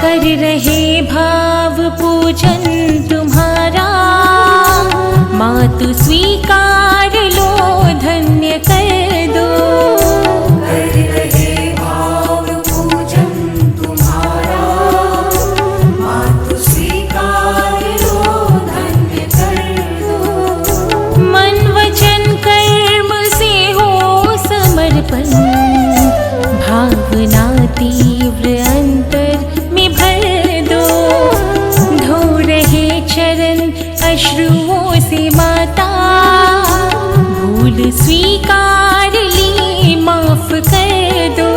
कर रहे भाव पूजन तुम्हारा, मातु स्वीकार लो धन्य कर दो। कर रहे भाव पूजन तुम्हारा, मातु स्वीकार लो धन्य कर दो। मन वचन कर्म से हो समर्पण, भावना तीव्र अंतर में भर दो। धो रहे चरण अश्रुओं से माता, भूल स्वीकार ली माफ कर दो।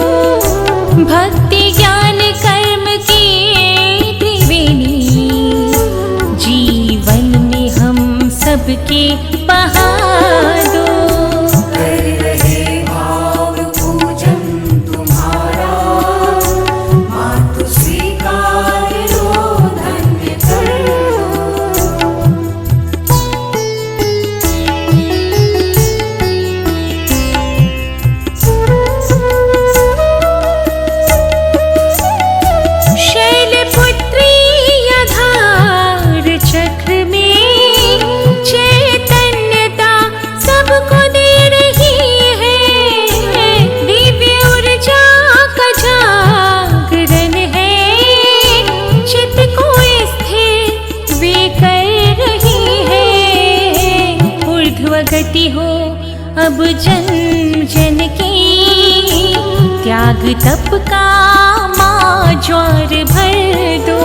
भक्ति ज्ञान कर्म की त्रिवेणी, जीवन में हम सबके बहा दो। कर रहे भाव पूजन तुम्हारा, मातु स्वीकार लो धन्य कर दो। शैलपुत्री आधार चक्र में चैतन्यता सबको दे रही है। दिव्य ऊर्जा का जागरण है, चित्त को स्थिर वे कर रही है। ऊर्ध्व गति हो अब जन्म जन की, त्याग तप का माँ ज्वार भर दो।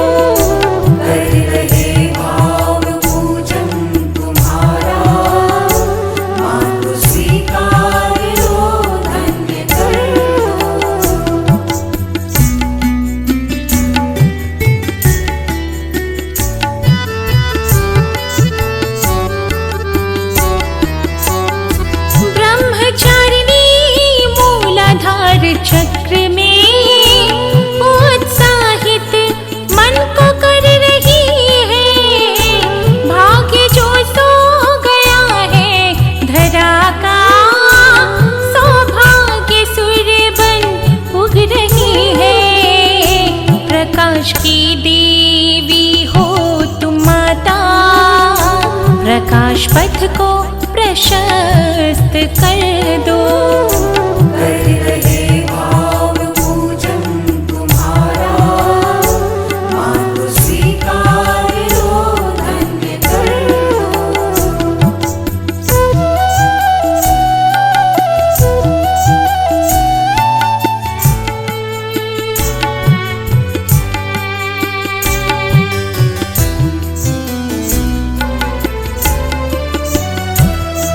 कर रहे भाव पूजन तुम्हारा, मातु स्वीकार लो धन्य कर दो। ब्रह्मचारिणी मूलाधार चक्र में उत्साहित मन को कर रही है। भाग्य जो सो गया है धरा का, सौभाग्य सूर्य बन उग रही है। प्रकाश की देवी हो तुम माता, प्रकाश पथ को प्रशस्त कर दो। कर रहे भाव पूजन तुम्हारा, मातु स्वीकार लो धन्य कर दो।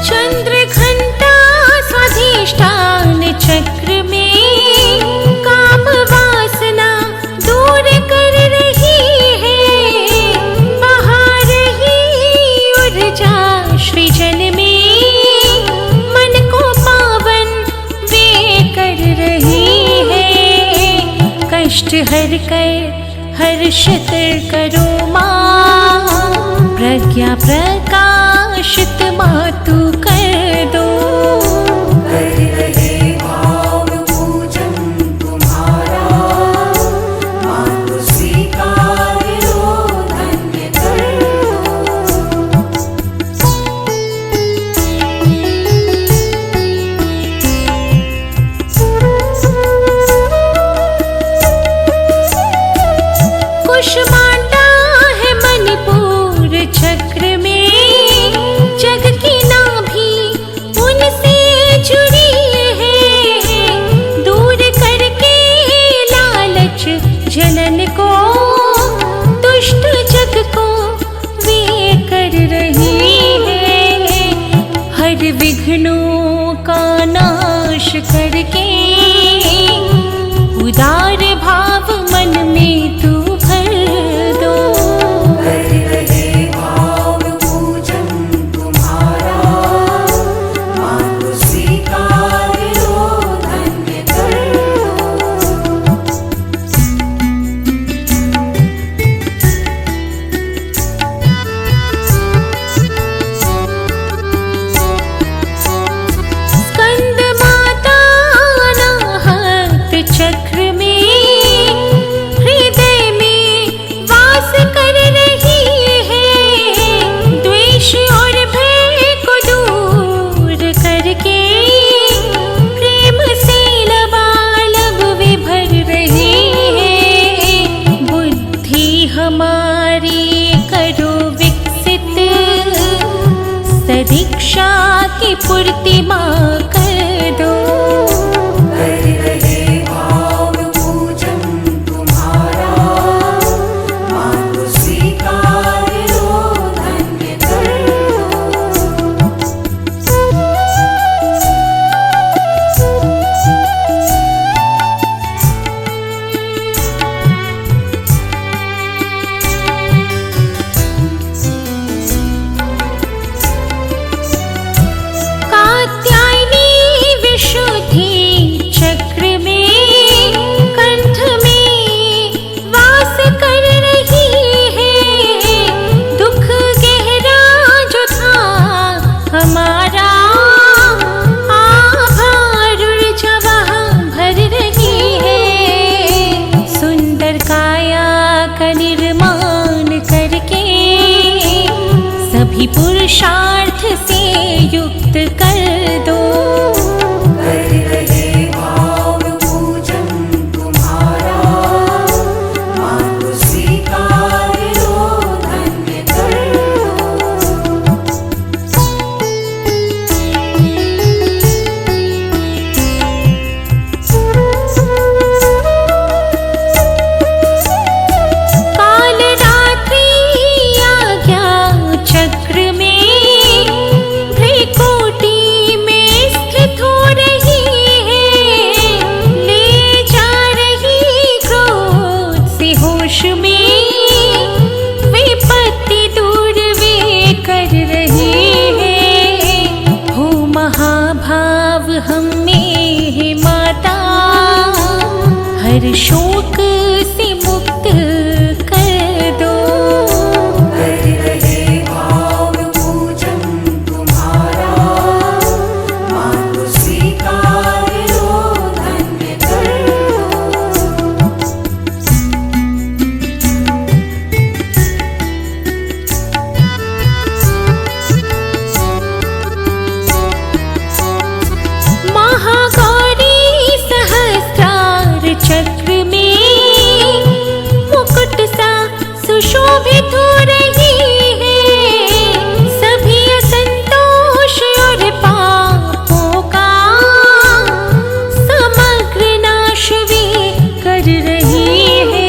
चंद्र घंटा स्वाधिष्ठान चक्र में काम वासना दूर कर रही है। बहा रही ऊर्जा सृजन में, मन को पावन वे कर रही है। कष्ट हर कर हर्षित करो माँ, प्रज्ञा प्रकाशित मातु कर दो। कर रहे भाव पूजन तुम्हारा, मातु स्वीकार लो धन्य कर दो। कुष्मांडा है मणिपुर चक्र में, जग की नाभि उनसे जुड़ी है। दूर करके लालच जलन को, दुष्ट जग को वे कर रही है। हर विघ्नों का नाश करके, उदार भाव मन में तू भर दो। कर रहे भाव पूजन तुम्हारा, मातु स्वीकार लो धन्य कर दो। स्कंद माता अनाहत चक्र में माँ कर दो। कर रहे भाव पूजन तुम्हारा, मातु स्वीकार लो धन्य कर पुरुषार्थ से युक्त कर दो। कर रहे भाव पूजन तुम्हारा, मातु स्वीकार लो धन्य कर काल रात्रि आज्ञा चक्र हर शोक से मुक्त कर दो। कर रहे भाव पूजन तुम्हारा, मातु स्वीकार लो धन्य कर महागौरी सहस्त्रार चक्र में मुकुट सा सुशोभित हो रही है। सभी असंतोष और पापों का समग्र नाश वे कर रही है।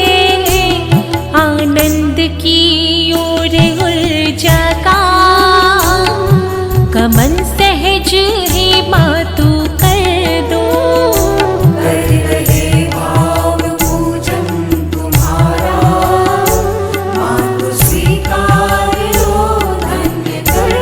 आनंद की ओर ऊर्जा का गमन सहज है मातु कर दो। कर रहे भाव पूजन तुम्हारा, मातु स्वीकार लो धन्य कर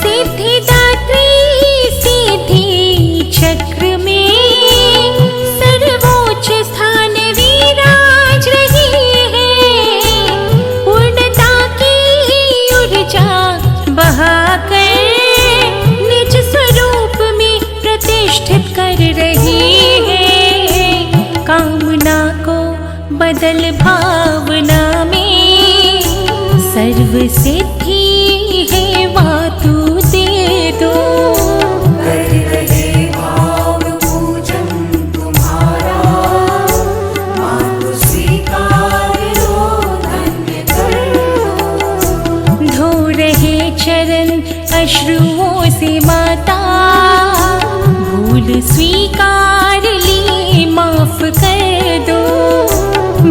सिद्धिदात्री सिद्धि चक्र में सर्वोच्च स्थान विराज रही है। पूर्णता की ऊर्जा बहाकर निज स्वरूप में प्रतिष्ठित कर रही है। कामना को बदल भावना में सर्व सिद्धि है मातु दे दो। कर रहे भाव पूजन तुम्हारा, मातु स्वीकार लो धन्य कर धो रहे चरण अश्रुओं से माता, भूल स्वीकार ली माफ कर दो।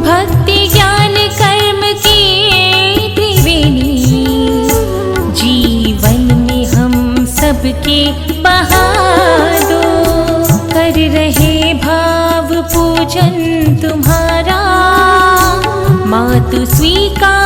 भक्ति ज्ञान कर्म के त्रिवेणी जीवन में हम सबके बहा दो। कर रहे भाव पूजन तुम्हारा, मातु स्वीकार